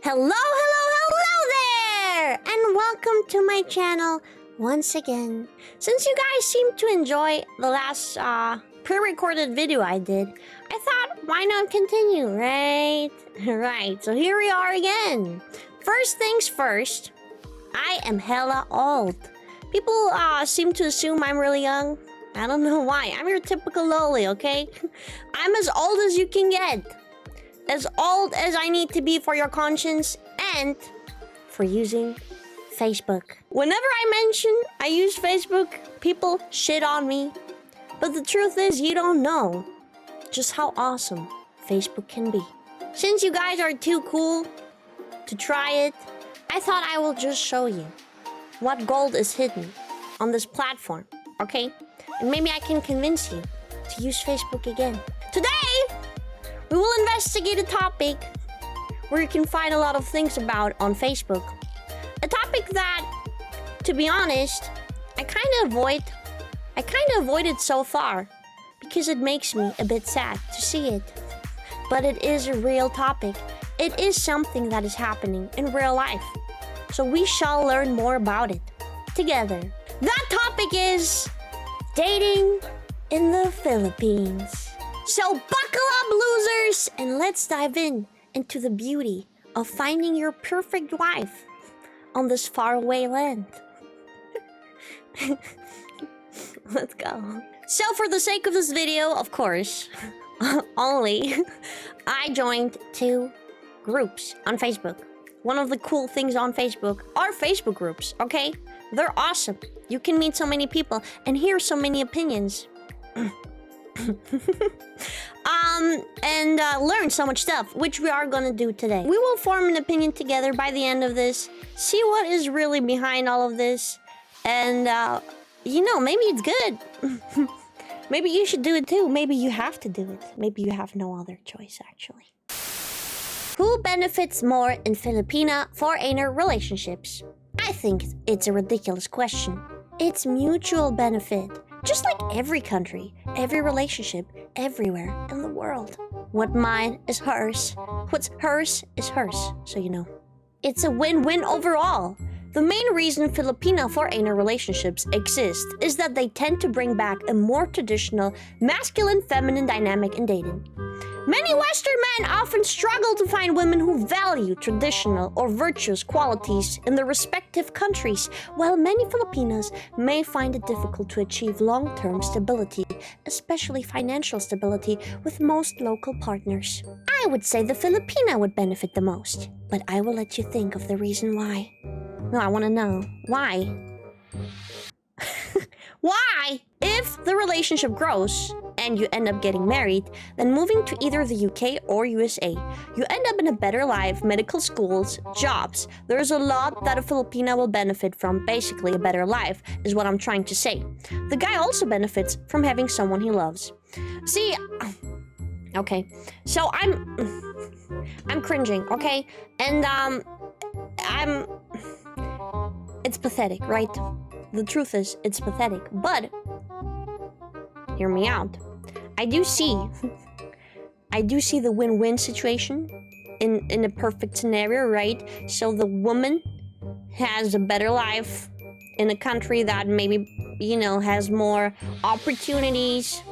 Hello there! And welcome to my channel once again. Since you guys seem to enjoy the last pre-recorded video I did, I thought, why not continue, right? Right, so here we are again. First things first, I am hella old. People seem to assume I'm really young. I don't know why. I'm your typical loli, okay? I'm as old as you can get. As old as I need to be for your conscience and for using Facebook. Whenever I mention I use Facebook, people shit on me. But the truth is, you don't know just how awesome Facebook can be. Since you guys are too cool to try it, I thought I will just show you what gold is hidden on this platform, okay? And maybe I can convince you to use Facebook again. Today, we will investigate a topic where you can find a lot of things about on Facebook. A topic that, to be honest, I kind of avoided so far because it makes me a bit sad to see it. But it is a real topic. It is something that is happening in real life. So we shall learn more about it together. That topic is dating in the Philippines. So buckle up, losers, and let's dive into the beauty of finding your perfect wife on this faraway land. Let's go. So for the sake of this video, of course, only, I joined 2 groups on Facebook. One of the cool things on Facebook are Facebook groups, okay? They're awesome. You can meet so many people and hear so many opinions. And learn so much stuff, which we are gonna do today. We will form an opinion together by the end of this, see what is really behind all of this, and you know, maybe it's good. Maybe you should do it too. Maybe you have to do it. Maybe you have no other choice, actually. Who benefits more in Filipina-foreigner relationships? I think it's a ridiculous question. It's mutual benefit. Just like every country, every relationship, everywhere in the world. What mine is hers. What's hers is hers, so you know. It's a win-win overall. The main reason Filipino-foreigner relationships exist is that they tend to bring back a more traditional masculine-feminine dynamic in dating. Many Western men often struggle to find women who value traditional or virtuous qualities in their respective countries, while many Filipinos may find it difficult to achieve long-term stability, especially financial stability, with most local partners. I would say the Filipina would benefit the most, but I will let you think of the reason why. No, I want to know. Why? Why? If the relationship grows and you end up getting married, then moving to either the UK or USA, you end up in a better life, medical schools, jobs. There's a lot that a Filipina will benefit from. Basically, a better life is what I'm trying to say. The guy also benefits from having someone he loves. See, okay, so I'm cringing, okay? And it's pathetic, right? The truth is, it's pathetic, but hear me out. I do see the win-win situation in a perfect scenario, right? So the woman has a better life in a country that maybe, you know, has more opportunities.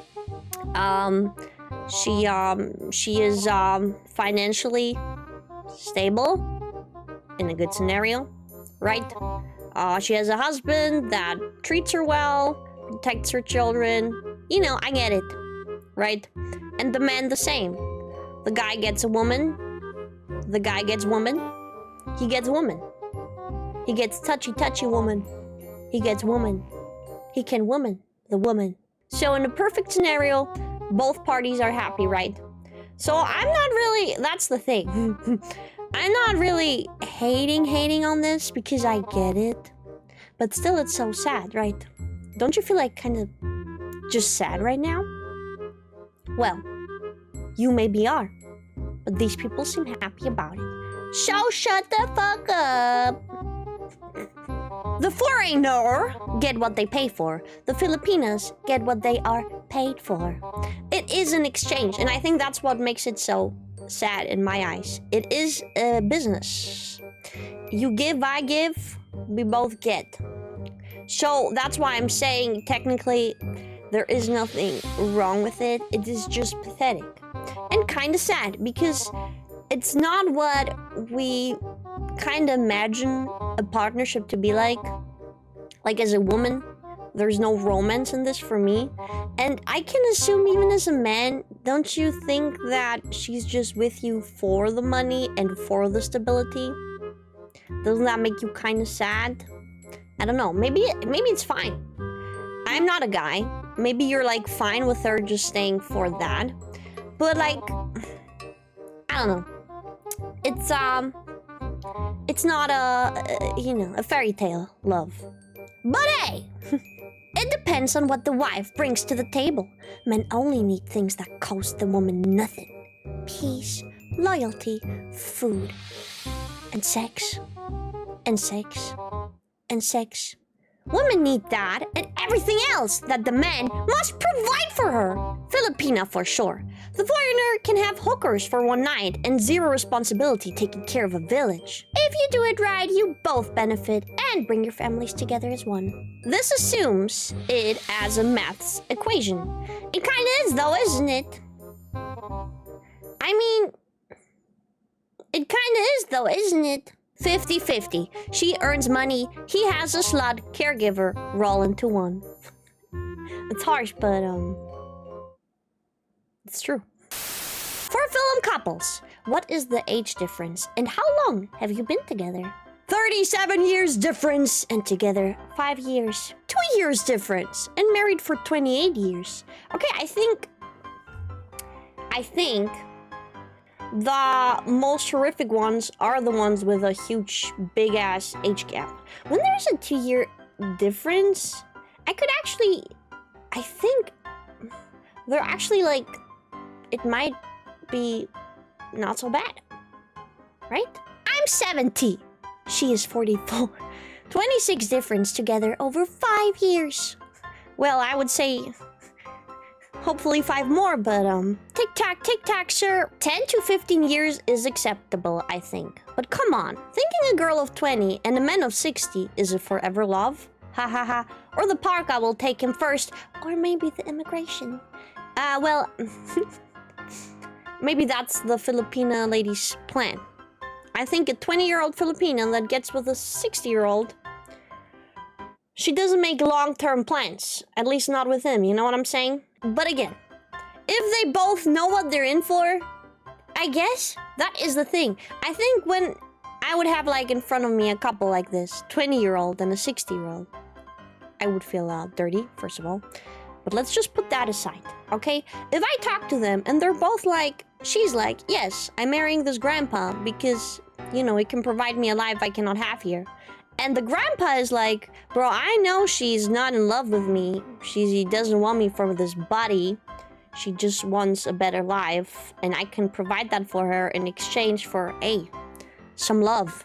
She is financially stable in a good scenario, right? She has a husband that treats her well, protects her children. You know, I get it, right? And the man the same. The guy gets a woman. The guy gets woman. He gets woman. He gets touchy woman. He gets woman. He can woman the woman. So in a perfect scenario, both parties are happy, right? So I'm not really, that's the thing. I'm not really hating on this because I get it. But still, it's so sad, right? Don't you feel like kind of just sad right now? Well, you maybe are. But these people seem happy about it. So shut the fuck up. The foreigner get what they pay for. The Filipinos get what they are paid for. It is an exchange, and I think that's what makes it so sad in my eyes. It is a business. You give, I give, we both get. So that's why I'm saying technically there is nothing wrong with it. It is just pathetic and kind of sad because it's not what we kind of imagine a partnership to be like. Like as a woman, there's no romance in this for me. And I can assume even as a man, don't you think that she's just with you for the money and for the stability? Doesn't that make you kind of sad? I don't know. Maybe it's fine. I'm not a guy. Maybe you're like fine with her just staying for that. But like, I don't know. It's not a fairy tale love. But hey, it depends on what the wife brings to the table. Men only need things that cost the woman nothing. Peace, loyalty, food, and sex. And sex. And sex. Women need that and everything else that the man must provide for her. Filipina for sure. The foreigner can have hookers for one night and zero responsibility taking care of a village. If you do it right, you both benefit and bring your families together as one. This assumes it as a maths equation. It kinda is though, isn't it? I mean, it kinda is though, isn't it? 50-50. She earns money, he has a slut, caregiver, roll into one. It's harsh, but it's true. For film couples, what is the age difference and how long have you been together? 37 years difference and together 5 years. 2 years difference and married for 28 years. Okay, I think the most horrific ones are the ones with a huge, big-ass age gap. When there's a 2-year difference, I think they're actually like, it might be not so bad, right? I'm 70. She is 44. 26 difference together over 5 years. Well, I would say hopefully 5 more, but tic tac, sir. 10 to 15 years is acceptable, I think. But come on, thinking a girl of 20 and a man of 60 is a forever love? Ha ha ha. Or the parka will take him first, or maybe the immigration. Well, maybe that's the Filipina lady's plan. I think a 20-year-old Filipina that gets with a 60-year-old, she doesn't make long-term plans. At least not with him, you know what I'm saying? But again, if they both know what they're in for, I guess that is the thing. I think when I would have like in front of me a couple like this, 20-year-old and a 60-year-old, I would feel dirty, first of all. But let's just put that aside, okay? If I talk to them and they're both like, she's like, yes, I'm marrying this grandpa because, you know, it can provide me a life I cannot have here. And the grandpa is like, bro, I know she's not in love with me. She doesn't want me for this body. She just wants a better life. And I can provide that for her in exchange for, some love.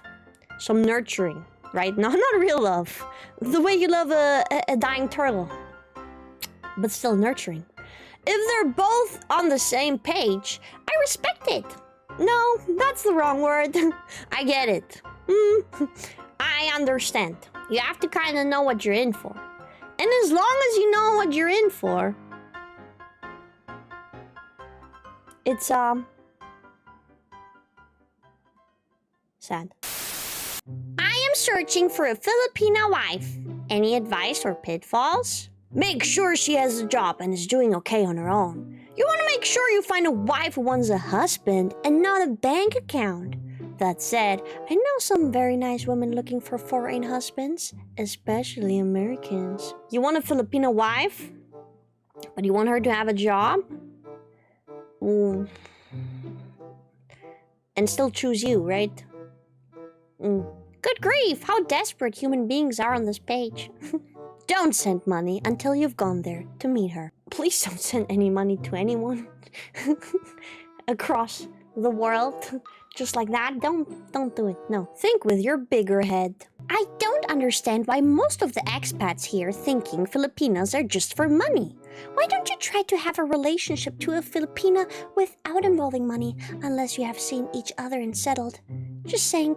Some nurturing, right? Not real love. The way you love a dying turtle. But still nurturing. If they're both on the same page, I respect it. No, that's the wrong word. I get it. I understand. You have to kind of know what you're in for. And as long as you know what you're in for, it's, sad. I am searching for a Filipina wife. Any advice or pitfalls? Make sure she has a job and is doing okay on her own. You want to make sure you find a wife who wants a husband and not a bank account. That said, I know some very nice women looking for foreign husbands, especially Americans. You want a Filipino wife, but you want her to have a job? Ooh. And still choose you, right? Good grief, how desperate human beings are on this page. Don't send money until you've gone there to meet her. Please don't send any money to anyone across the world. Just like that, don't do it, no. Think with your bigger head. I don't understand why most of the expats here thinking Filipinas are just for money. Why don't you try to have a relationship to a Filipina without involving money, unless you have seen each other and settled? Just saying,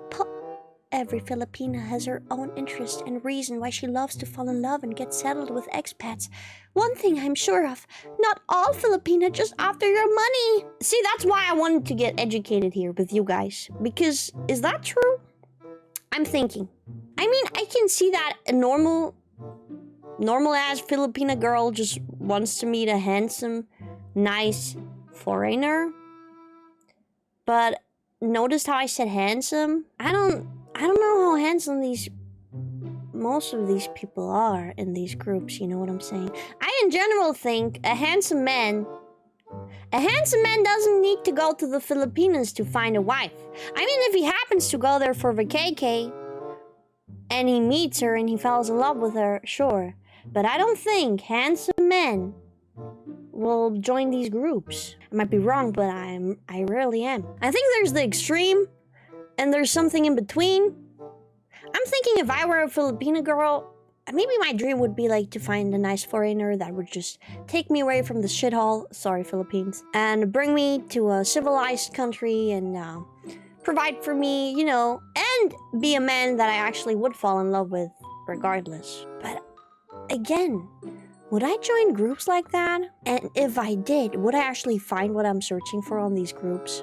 every Filipina has her own interest and reason why she loves to fall in love and get settled with expats. One thing I'm sure of, not all Filipina just after your money. See, that's why I wanted to get educated here with you guys. Because, is that true? I'm thinking. I mean, I can see that a normal ass Filipina girl just wants to meet a handsome, nice foreigner. But notice how I said handsome? I don't know how handsome most of these people are in these groups, you know what I'm saying? I in general think a handsome man doesn't need to go to the Philippines to find a wife. I mean, if he happens to go there for vacay and he meets her and he falls in love with her, sure. But I don't think handsome men will join these groups. I might be wrong, but I really am. I think there's the extreme and there's something in between. I'm thinking if I were a Filipina girl, maybe my dream would be like to find a nice foreigner that would just take me away from the shithole, sorry Philippines, and bring me to a civilized country and provide for me, you know, and be a man that I actually would fall in love with regardless. But again, would I join groups like that? And if I did, would I actually find what I'm searching for on these groups?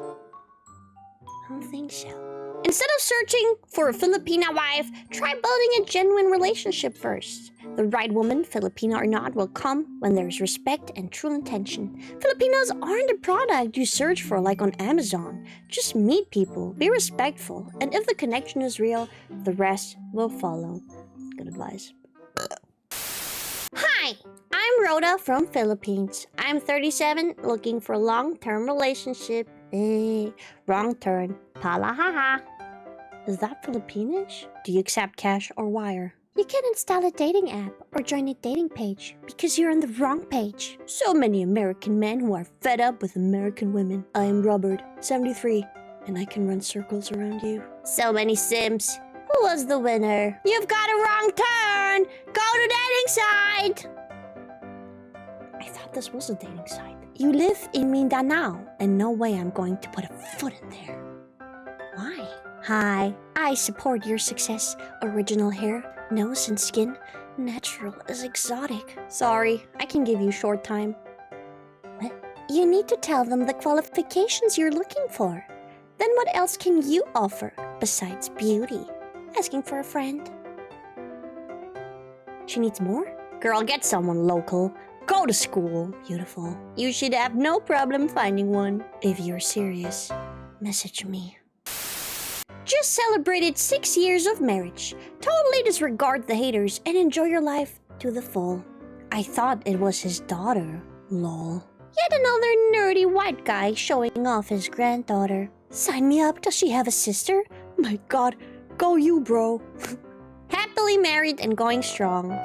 I don't think so. Instead of searching for a Filipina wife, try building a genuine relationship first. The right woman, Filipina or not, will come when there's respect and true intention. Filipinos aren't a product you search for like on Amazon. Just meet people, be respectful, and if the connection is real, the rest will follow. Good advice. Hi, I'm Rhoda from Philippines. I'm 37, looking for a long-term relationship. Wrong turn. Palahaha. Is that Filipinish? Do you accept cash or wire? You can install a dating app or join a dating page because you're on the wrong page. So many American men who are fed up with American women. I am Robert, 73, and I can run circles around you. So many Sims. Who was the winner? You've got a wrong turn! Go to dating site! I thought this was a dating site. You live in Mindanao, and no way I'm going to put a foot in there. Why? Hi, I support your success. Original hair, nose and skin. Natural is exotic. Sorry, I can give you short time. What? You need to tell them the qualifications you're looking for. Then what else can you offer besides beauty? Asking for a friend? She needs more? Girl, get someone local. Go to school. Beautiful. You should have no problem finding one. If you're serious, message me. Just celebrated 6 years of marriage. Totally disregard the haters and enjoy your life to the full. I thought it was his daughter. Lol. Yet another nerdy white guy showing off his granddaughter. Sign me up. Does she have a sister? My god. Go you, bro. Happily married and going strong.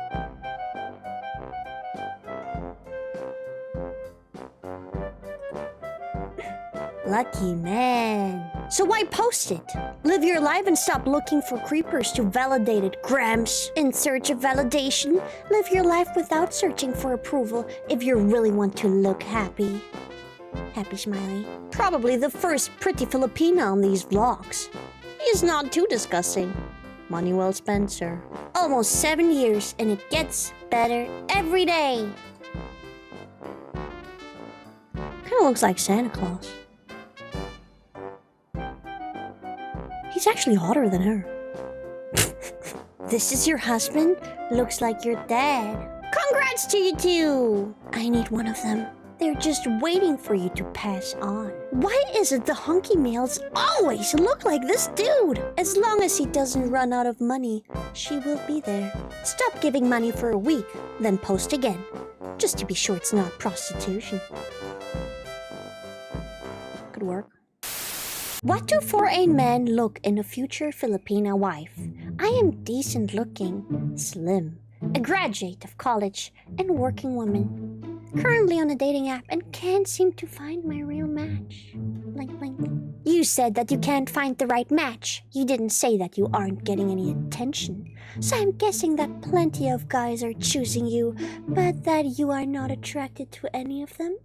Lucky man. So why post it? Live your life and stop looking for creepers to validate it, Grams. In search of validation, live your life without searching for approval if you really want to look happy. Happy smiley. Probably the first pretty Filipina on these vlogs. He is not too disgusting. Money well spent, sir. Almost 7 years and it gets better every day. Kinda looks like Santa Claus. He's actually hotter than her. This is your husband? Looks like your dad. Congrats to you two! I need one of them. They're just waiting for you to pass on. Why is it the hunky males always look like this dude? As long as he doesn't run out of money, she will be there. Stop giving money for a week, then post again. Just to be sure it's not prostitution. Good work. What do foreign men look in a future Filipina wife? I am decent looking, slim, a graduate of college, and working woman. Currently on a dating app and can't seem to find my real match. Blink, blink. You You said that you can't find the right match. You didn't say that you aren't getting any attention. So I'm guessing that plenty of guys are choosing you, but that you are not attracted to any of them?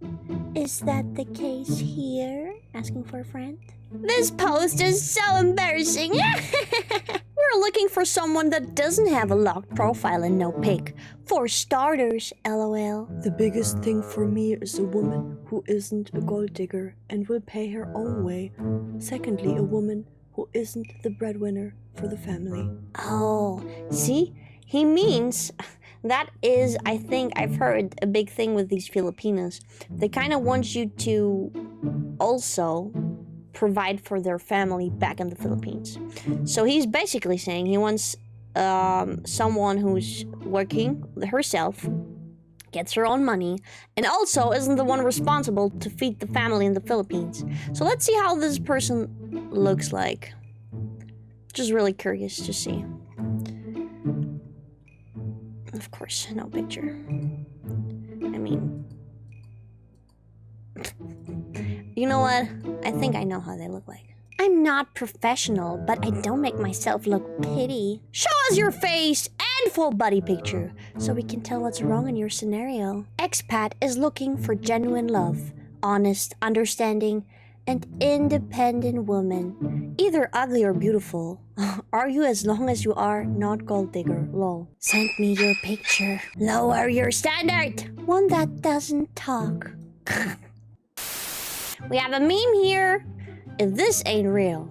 Is that the case here? Asking for a friend? This post is so embarrassing. We're looking for someone that doesn't have a locked profile and no pic. For starters, LOL. The biggest thing for me is a woman who isn't a gold digger and will pay her own way. Secondly, a woman who isn't the breadwinner for the family. Oh, see? He means... That is, I think I've heard, a big thing with these Filipinos. They kind of want you to also provide for their family back in the Philippines. So he's basically saying he wants someone who's working herself, gets her own money, and also isn't the one responsible to feed the family in the Philippines. So let's see how this person looks like. Just really curious to see. Of course, no picture. I mean... You know what? I think I know how they look like. I'm not professional, but I don't make myself look pretty. Show us your face and full body picture, so we can tell what's wrong in your scenario. Expat is looking for genuine love, honest, understanding, and independent woman. Either ugly or beautiful. Argue as long as you are not gold digger, lol. Send me your picture. Lower your standard. One that doesn't talk. We have a meme here. If this ain't real.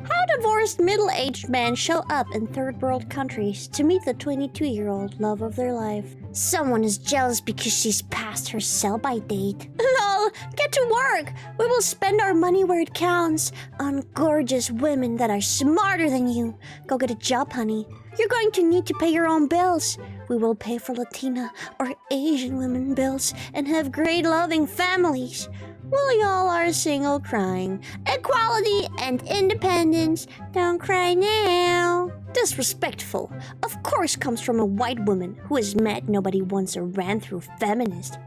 How divorced middle-aged men show up in third world countries to meet the 22-year-old love of their life. Someone is jealous because she's past her sell-by date. Lol, get to work. We will spend our money where it counts. On gorgeous women that are smarter than you. Go get a job, honey. You're going to need to pay your own bills. We will pay for Latina or Asian women bills and have great loving families. While y'all are single crying. Equality and independence. Don't cry now. Disrespectful. Of course comes from a white woman who is mad nobody wants a ran through feminist.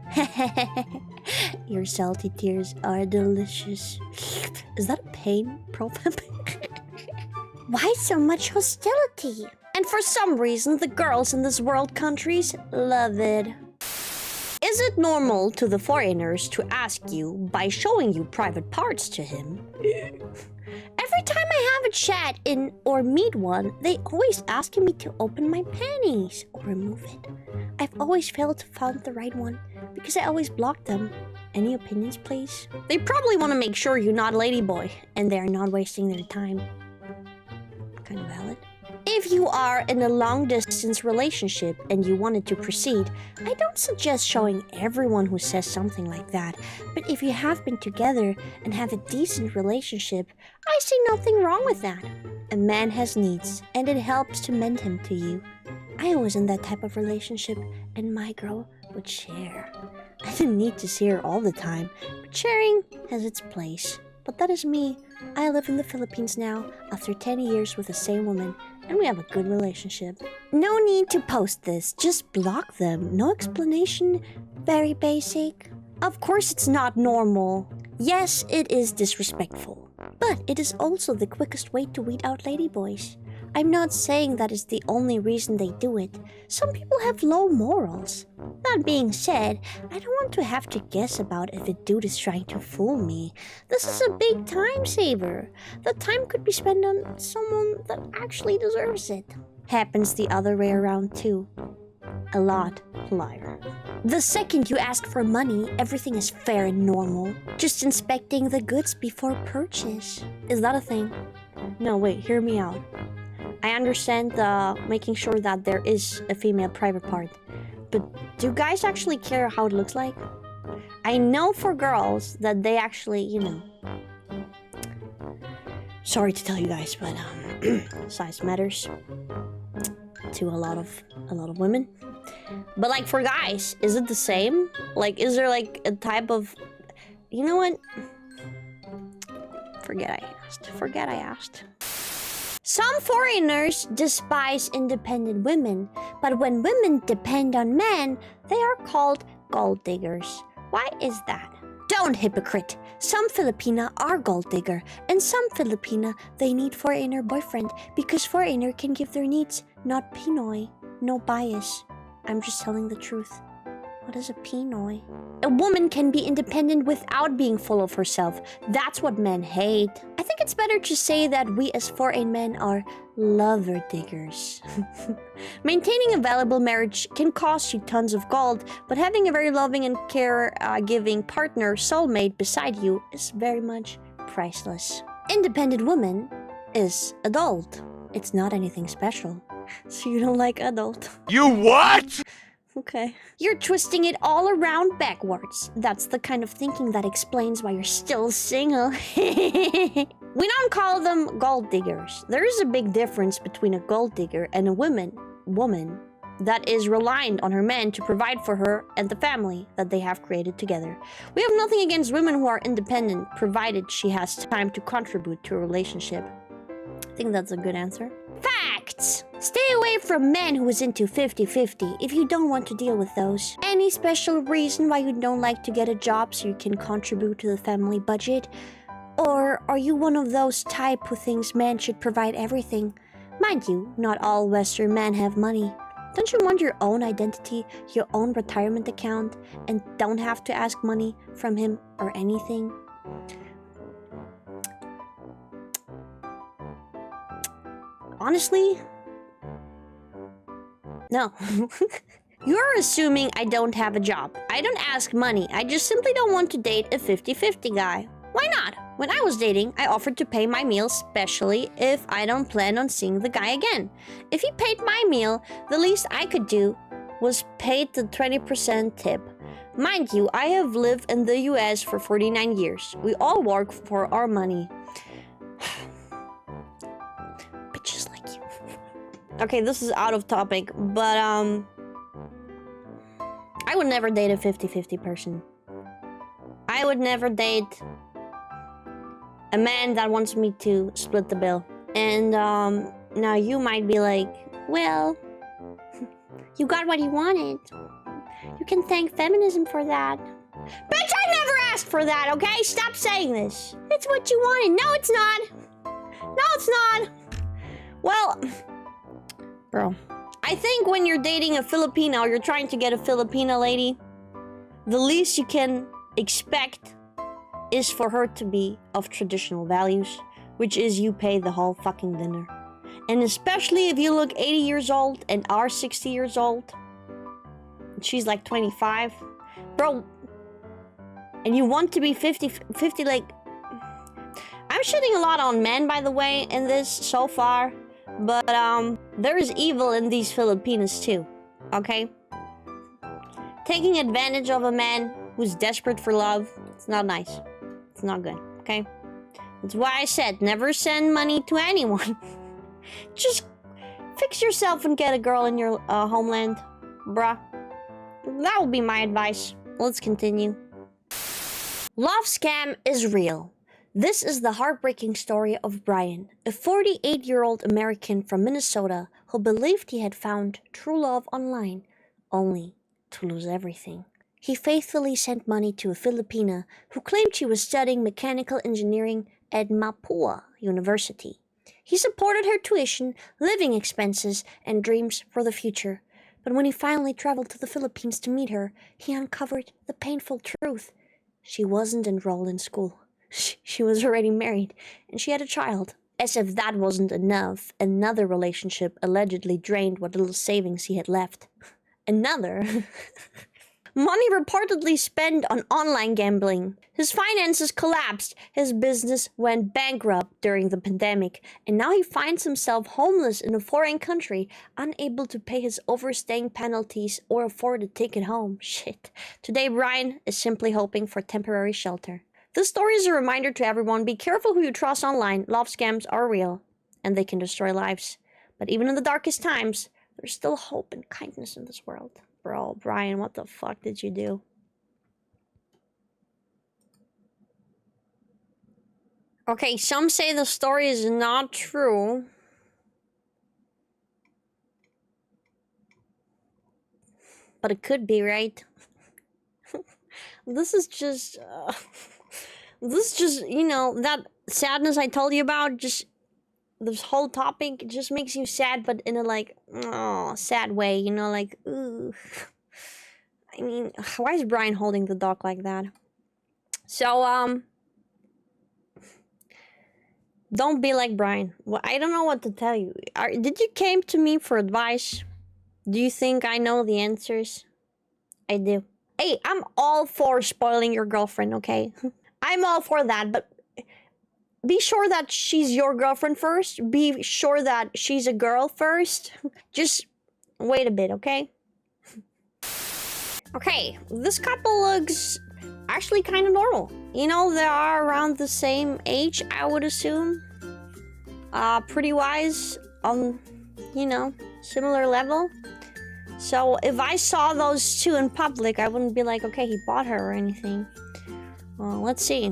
Your salty tears are delicious. Is that a pain profile? Why so much hostility? And for some reason, the girls in this world countries love it. Is it normal to the foreigners to ask you by showing you private parts to him? Every time I have a chat in or meet one, they always ask me to open my panties or remove it. I've always failed to find the right one because I always block them. Any opinions, please? They probably want to make sure you're not a ladyboy and they're not wasting their time. Kind of valid. If you are in a long-distance relationship and you wanted to proceed, I don't suggest showing everyone who says something like that. But if you have been together and have a decent relationship, I see nothing wrong with that. A man has needs, and it helps to mend him to you. I was in that type of relationship, and my girl would share. I didn't need to see her all the time, but sharing has its place. But that is me. I live in the Philippines now, after 10 years with the same woman, and we have a good relationship. No need to post this, just block them. No explanation, very basic. Of course it's not normal. Yes, it is disrespectful. But it is also the quickest way to weed out ladyboys. I'm not saying that is the only reason they do it. Some people have low morals. That being said, I don't want to have to guess about if a dude is trying to fool me. This is a big time saver. The time could be spent on someone that actually deserves it. Happens the other way around too. A lot, liar. The second you ask for money, everything is fair and normal. Just inspecting the goods before purchase. Is that a thing? No, wait, hear me out. I understand making sure that there is a female private part. But do guys actually care how it looks like? I know for girls that they actually, you know... Sorry to tell you guys, but size matters to a lot of women. But like for guys, is it the same? Like, is there like a type of... You know what? Forget I asked. Some foreigners despise independent women, but when women depend on men, they are called gold diggers. Why is that? Don't, hypocrite. Some Filipina are gold digger, and some Filipina, they need foreigner boyfriend because foreigner can give their needs, not Pinoy. No bias. I'm just telling the truth. What is a Pinoy? A woman can be independent without being full of herself. That's what men hate. I think it's better to say that we as foreign men are lover diggers. Maintaining a valuable marriage can cost you tons of gold, but having a very loving and care-giving partner, soulmate beside you is very much priceless. Independent woman is adult. It's not anything special. So you don't like adult? You what? Okay. You're twisting it all around backwards. That's the kind of thinking that explains why you're still single. We don't call them gold diggers. There is a big difference between a gold digger and a woman that is reliant on her man to provide for her and the family that they have created together. We have nothing against women who are independent, provided she has time to contribute to a relationship. I think that's a good answer. Facts! Stay away from men who is into 50-50 if you don't want to deal with those. Any special reason why you don't like to get a job so you can contribute to the family budget? Or are you one of those type who thinks men should provide everything? Mind you, not all Western men have money. Don't you want your own identity, your own retirement account, and don't have to ask money from him or anything? Honestly, no. You're assuming I don't have a job. I don't ask money. I just simply don't want to date a 50-50 guy. Why not? When I was dating, I offered to pay my meals, especially if I don't plan on seeing the guy again. If he paid my meal, the least I could do was pay the 20% tip. Mind you, I have lived in the US for 49 years. We all work for our money. Bitches like you. Okay, this is out of topic, but I would never date a 50-50 person. I would never date a man that wants me to split the bill. And now you might be like, well, you got what you wanted. You can thank feminism for that. Bitch, I never asked for that, okay? Stop saying this. It's what you wanted. No, it's not. No, it's not. Well, bro, I think when you're dating a Filipino or you're trying to get a Filipina lady, the least you can expect is for her to be of traditional values, which is you pay the whole fucking dinner. And especially if you look 80 years old and are 60 years old, and she's like 25, bro, and you want to be 50, like, I'm shitting a lot on men, by the way, in this so far, but there is evil in these Filipinos too, okay? Taking advantage of a man who's desperate for love, it's not nice. It's not good, okay? That's why I said never send money to anyone. Just fix yourself and get a girl in your homeland, bruh. That would be my advice. Let's continue. Love scam is real. This is the heartbreaking story of Brian, a 48-year-old American from Minnesota who believed he had found true love online, only to lose everything. He faithfully sent money to a Filipina who claimed she was studying mechanical engineering at Mapua University. He supported her tuition, living expenses, and dreams for the future. But when he finally traveled to the Philippines to meet her, he uncovered the painful truth. She wasn't enrolled in school. She was already married, and she had a child. As if that wasn't enough, another relationship allegedly drained what little savings he had left. Another... Money reportedly spent on online gambling. His finances collapsed, his business went bankrupt during the pandemic, and now he finds himself homeless in a foreign country, unable to pay his overstaying penalties or afford a ticket home. Shit. Today, Brian is simply hoping for temporary shelter. This story is a reminder to everyone, be careful who you trust online. Love scams are real, and they can destroy lives. But even in the darkest times, there's still hope and kindness in this world. Bro, Brian, what the fuck did you do? Okay, some say the story is not true. But it could be, right? This is just, this is just, you know, that sadness I told you about, just, this whole topic just makes you sad, but in a, like, oh, sad way, you know, like, ooh. I mean, why is Brian holding the dog like that? So, don't be like Brian. Well, I don't know what to tell you. Did you came to me for advice? Do you think I know the answers? I do. Hey, I'm all for spoiling your girlfriend, okay? I'm all for that, but be sure that she's your girlfriend first. Be sure that she's a girl first. Just wait a bit, okay? Okay, this couple looks actually kind of normal. You know, they are around the same age, I would assume. Pretty wise, you know, similar level. So if I saw those two in public, I wouldn't be like, okay, he bought her or anything. Let's see.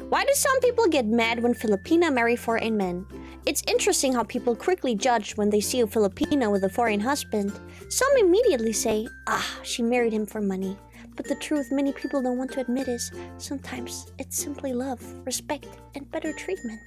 Why do some people get mad when Filipina marry foreign men? It's interesting how people quickly judge when they see a Filipino with a foreign husband. Some immediately say, she married him for money. But the truth many people don't want to admit is, sometimes it's simply love, respect, and better treatment.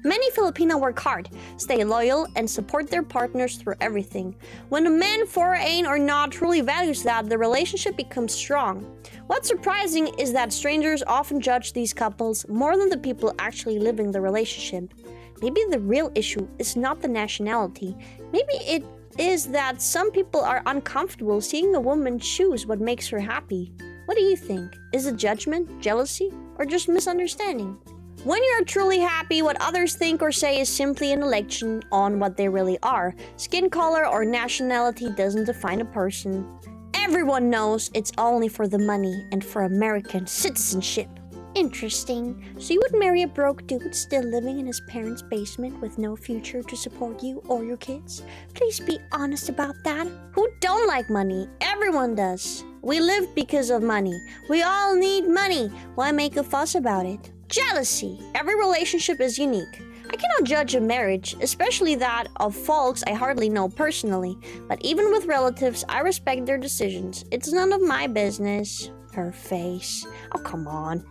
Many Filipino work hard, stay loyal, and support their partners through everything. When a man, foreign or not, truly values that, the relationship becomes strong. What's surprising is that strangers often judge these couples more than the people actually living the relationship. Maybe the real issue is not the nationality. Maybe it is that some people are uncomfortable seeing a woman choose what makes her happy. What do you think? Is it judgment, jealousy, or just misunderstanding? When you're truly happy, what others think or say is simply an election on what they really are. Skin color or nationality doesn't define a person. Everyone knows it's only for the money and for American citizenship. Interesting. So you would marry a broke dude still living in his parents' basement with no future to support you or your kids? Please be honest about that. Who don't like money? Everyone does. We live because of money. We all need money. Why make a fuss about it? Jealousy. Every relationship is unique. I cannot judge a marriage, especially that of folks I hardly know personally. But even with relatives, I respect their decisions. It's none of my business. Her face. Oh, come on.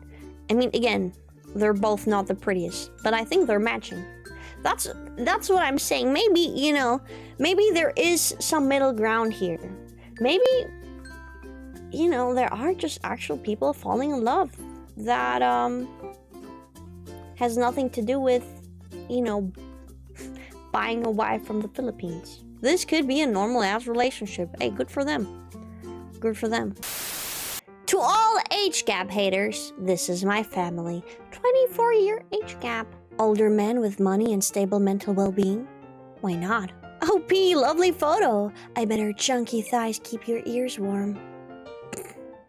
I mean, again, they're both not the prettiest, but I think they're matching. That's what I'm saying. Maybe, you know, maybe there is some middle ground here. Maybe, you know, there are just actual people falling in love that has nothing to do with, you know, buying a wife from the Philippines. This could be a normal ass relationship. Hey, good for them. Good for them. To all age gap haters, this is my family. 24-year age gap. Older men with money and stable mental well-being? Why not? OP, lovely photo. I bet her chunky thighs keep your ears warm.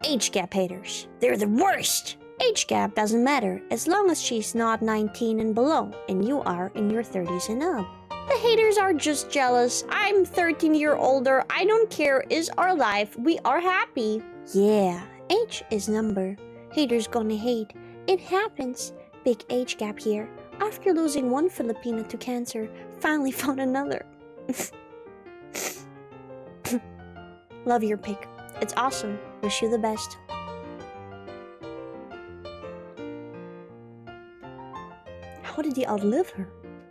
Age gap haters. They're the worst. Age gap doesn't matter as long as she's not 19 and below and you are in your 30s and up. The haters are just jealous. I'm 13 years older. I don't care. Is our life. We are happy. Yeah, age is number. Haters gonna hate. It happens. Big age gap here. After losing one Filipino to cancer, finally found another. Love your pic. It's awesome. Wish you the best. How did he outlive her?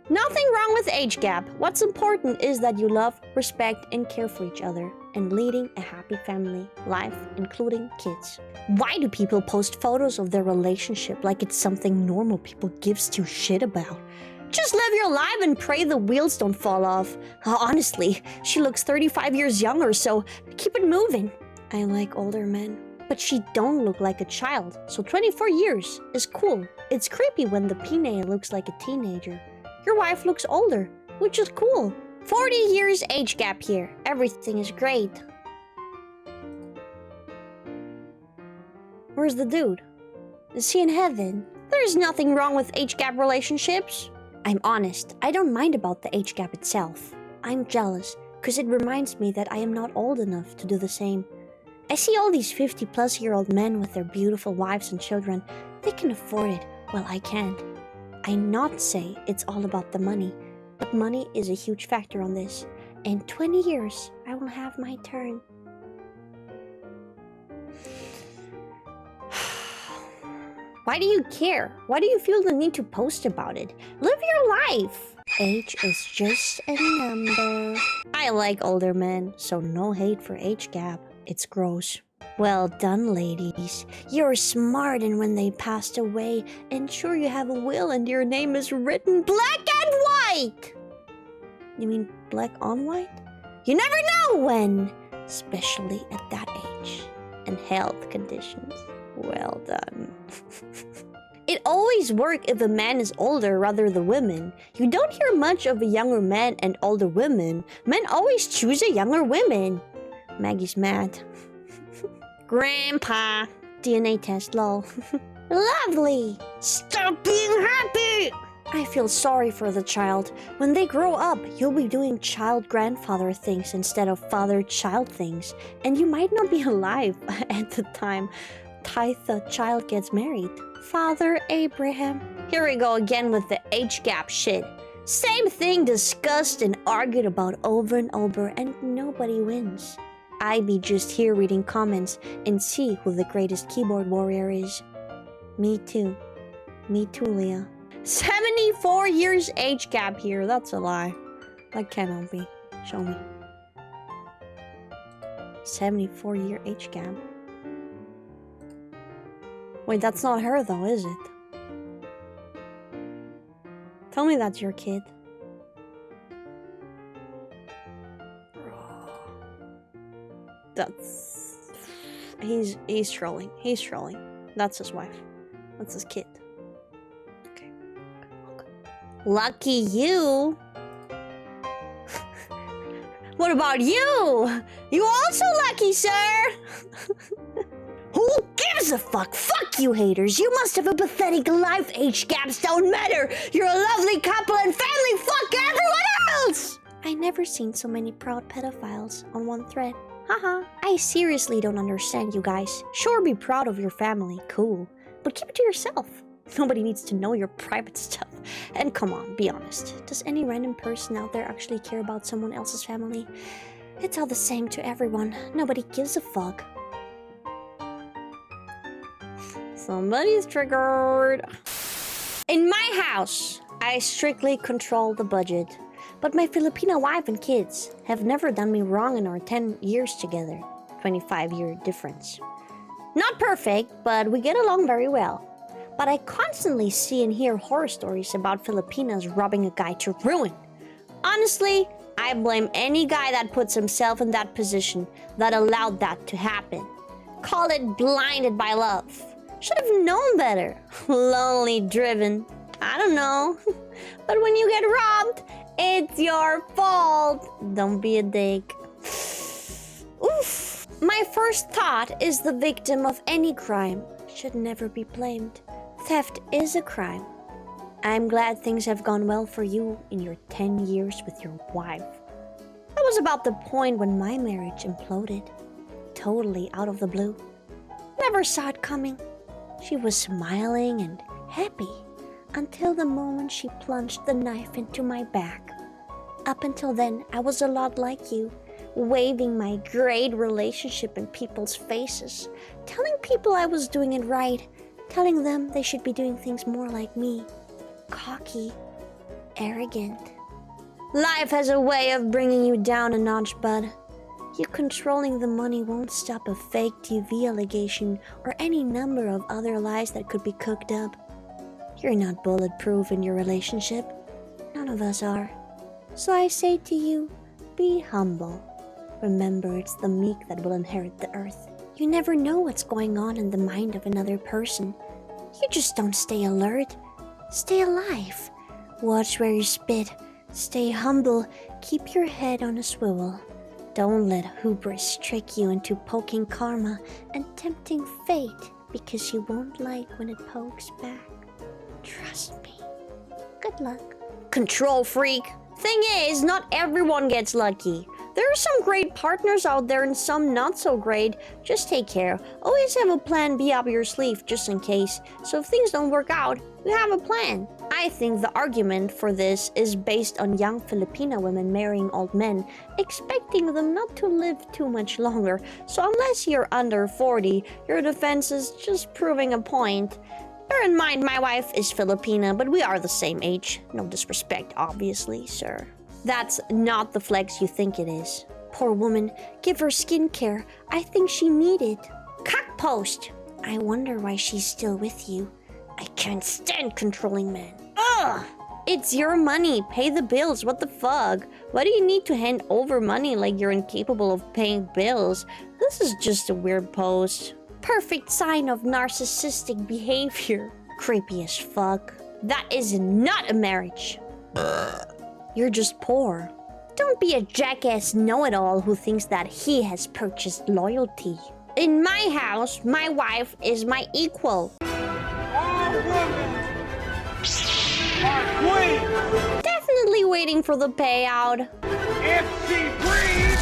Nothing wrong with age gap. What's important is that you love, respect, and care for each other, and leading a happy family life, including kids. Why do people post photos of their relationship like it's something normal people gives two shit about? Just live your life and pray the wheels don't fall off. Honestly, she looks 35 years younger, so keep it moving. I like older men. But she don't look like a child, so 24 years is cool. It's creepy when the Pinay looks like a teenager. Your wife looks older, which is cool. 40 years age gap here. Everything is great. Where's the dude? Is he in heaven? There's nothing wrong with age gap relationships. I'm honest, I don't mind about the age gap itself. I'm jealous, because it reminds me that I am not old enough to do the same. I see all these 50-plus-year-old men with their beautiful wives and children. They can afford it, while I can't. I not say it's all about the money, but money is a huge factor on this. In 20 years, I will have my turn. Why do you care? Why do you feel the need to post about it? Live your life! Age is just a number. I like older men, so no hate for age gap. It's gross. Well done, ladies. You're smart, and when they passed away, ensure you have a will and your name is written black and white! You mean black on white? You never know when! Especially at that age. And health conditions. Well done. It always works if a man is older rather than women. You don't hear much of a younger man and older women. Men always choose a younger woman. Maggie's mad. Grandpa. DNA test, lol. Lovely. Stop being happy. I feel sorry for the child. When they grow up, you'll be doing child-grandfather things instead of father-child things. And you might not be alive at the time the child gets married. Father Abraham. Here we go again with the age gap shit. Same thing discussed and argued about over and over, and nobody wins. I be just here reading comments and see who the greatest keyboard warrior is. Me too. Me too, Leah. 74 years age gap here. That's a lie. That cannot be. Show me. 74-year age gap. Wait, that's not her though, is it? Tell me that's your kid. That's... He's trolling. He's trolling. That's his wife. That's his kid. Okay. Lucky you! What about you? You also lucky, sir! Who gives a fuck? Fuck you haters! You must have a pathetic life, age gaps don't matter! You're a lovely couple and family, fuck everyone else! I never seen so many proud pedophiles on one thread. Haha, I seriously don't understand you guys. Sure, be proud of your family, cool. But keep it to yourself. Nobody needs to know your private stuff. And come on, be honest. Does any random person out there actually care about someone else's family? It's all the same to everyone. Nobody gives a fuck. Somebody's triggered. In my house, I strictly control the budget. But my Filipino wife and kids have never done me wrong in our 10 years together. 25-year difference. Not perfect, but we get along very well. But I constantly see and hear horror stories about Filipinas robbing a guy to ruin. Honestly, I blame any guy that puts himself in that position that allowed that to happen. Call it blinded by love. Should have known better. Lonely driven. I don't know. But when you get robbed, it's your fault. Don't be a dick. Oof. My first thought is the victim of any crime should never be blamed. Theft is a crime. I'm glad things have gone well for you in your 10 years with your wife. That was about the point when my marriage imploded. Totally out of the blue. Never saw it coming. She was smiling and happy until the moment she plunged the knife into my back. Up until then, I was a lot like you, waving my great relationship in people's faces, telling people I was doing it right, telling them they should be doing things more like me. Cocky, arrogant. Life has a way of bringing you down a notch, bud. You controlling the money won't stop a fake TV allegation or any number of other lies that could be cooked up. You're not bulletproof in your relationship. None of us are. So I say to you, be humble. Remember, it's the meek that will inherit the earth. You never know what's going on in the mind of another person. You just don't stay alert. Stay alive. Watch where you spit. Stay humble. Keep your head on a swivel. Don't let hubris trick you into poking karma and tempting fate because you won't like when it pokes back. Trust me. Good luck. Control freak. Thing is, not everyone gets lucky. There are some great partners out there and some not so great. Just take care. Always have a plan B up your sleeve just in case. So if things don't work out, you have a plan. I think the argument for this is based on young Filipino women marrying old men, expecting them not to live too much longer. So unless you're under 40, your defense is just proving a point. Bear in mind, my wife is Filipina, but we are the same age. No disrespect, obviously, sir. That's not the flex you think it is. Poor woman, give her skincare. I think she needed. Cock post. I wonder why she's still with you. I can't stand controlling men. Ugh! It's your money. Pay the bills. What the fuck? Why do you need to hand over money like you're incapable of paying bills? This is just a weird post. Perfect sign of narcissistic behavior. Creepy as fuck. That is not a marriage. You're just poor. Don't be a jackass know-it-all who thinks that he has purchased loyalty. In my house, my wife is my equal. All women are queens. Definitely waiting for the payout. If she breathes,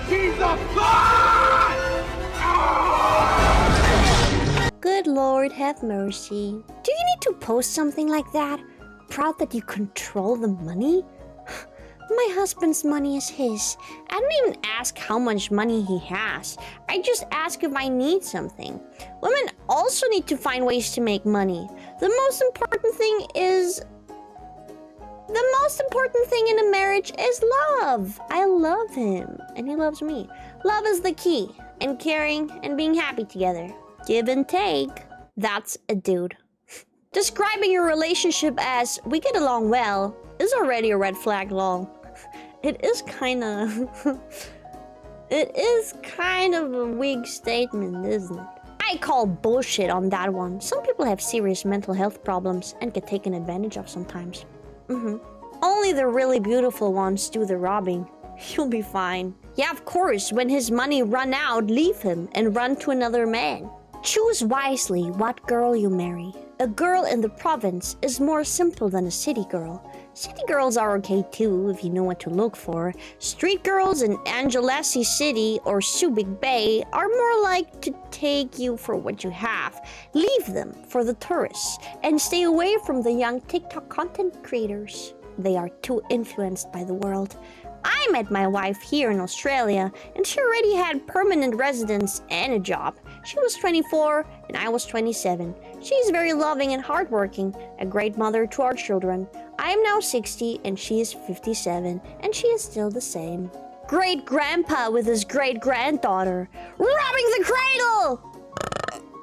she's a god! Good Lord, have mercy. Do you need to post something like that? Proud that you control the money? My husband's money is his. I don't even ask how much money he has. I just ask if I need something. Women also need to find ways to make money. The most important thing in a marriage is love. I love him, and he loves me. Love is the key, and caring and being happy together. Give and take. That's a dude. Describing your relationship as we get along well is already a red flag, lol. It is kind of a weak statement, isn't it? I call bullshit on that one. Some people have serious mental health problems and get taken advantage of sometimes. Only the really beautiful ones do the robbing. You'll be fine. Yeah, of course, when his money run out, leave him and run to another man. Choose wisely what girl you marry. A girl in the province is more simple than a city girl. City girls are okay too if you know what to look for. Street girls in Angeles City or Subic Bay are more like to take you for what you have. Leave them for the tourists and stay away from the young TikTok content creators. They are too influenced by the world. I met my wife here in Australia and she already had permanent residence and a job. She was 24 and I was 27. She's very loving and hardworking, a great mother to our children. I am now 60 and she is 57 and she is still the same. Great grandpa with his great granddaughter, robbing the cradle!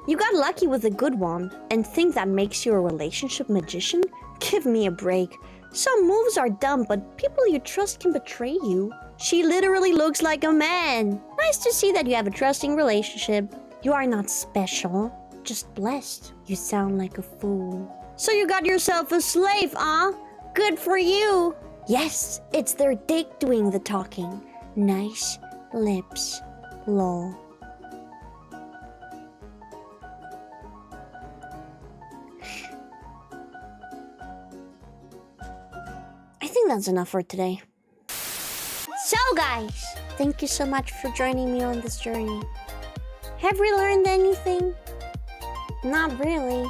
You got lucky with a good one and think that makes you a relationship magician? Give me a break. Some moves are dumb, but people you trust can betray you. She literally looks like a man. Nice to see that you have a trusting relationship. You are not special, just blessed. You sound like a fool. So you got yourself a slave, huh? Good for you. Yes, it's their dick doing the talking. Nice lips, lol. I think that's enough for today. So guys, thank you so much for joining me on this journey. Have we learned anything? Not really.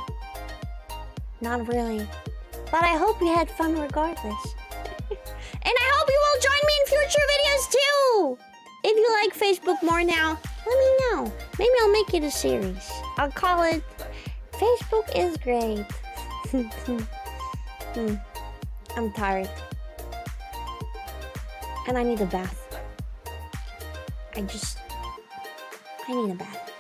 Not really. But I hope you had fun regardless. And I hope you will join me in future videos too! If you like Facebook more now, let me know. Maybe I'll make it a series. I'll call it Facebook is Great. I'm tired. And I need a bath. I need a bath.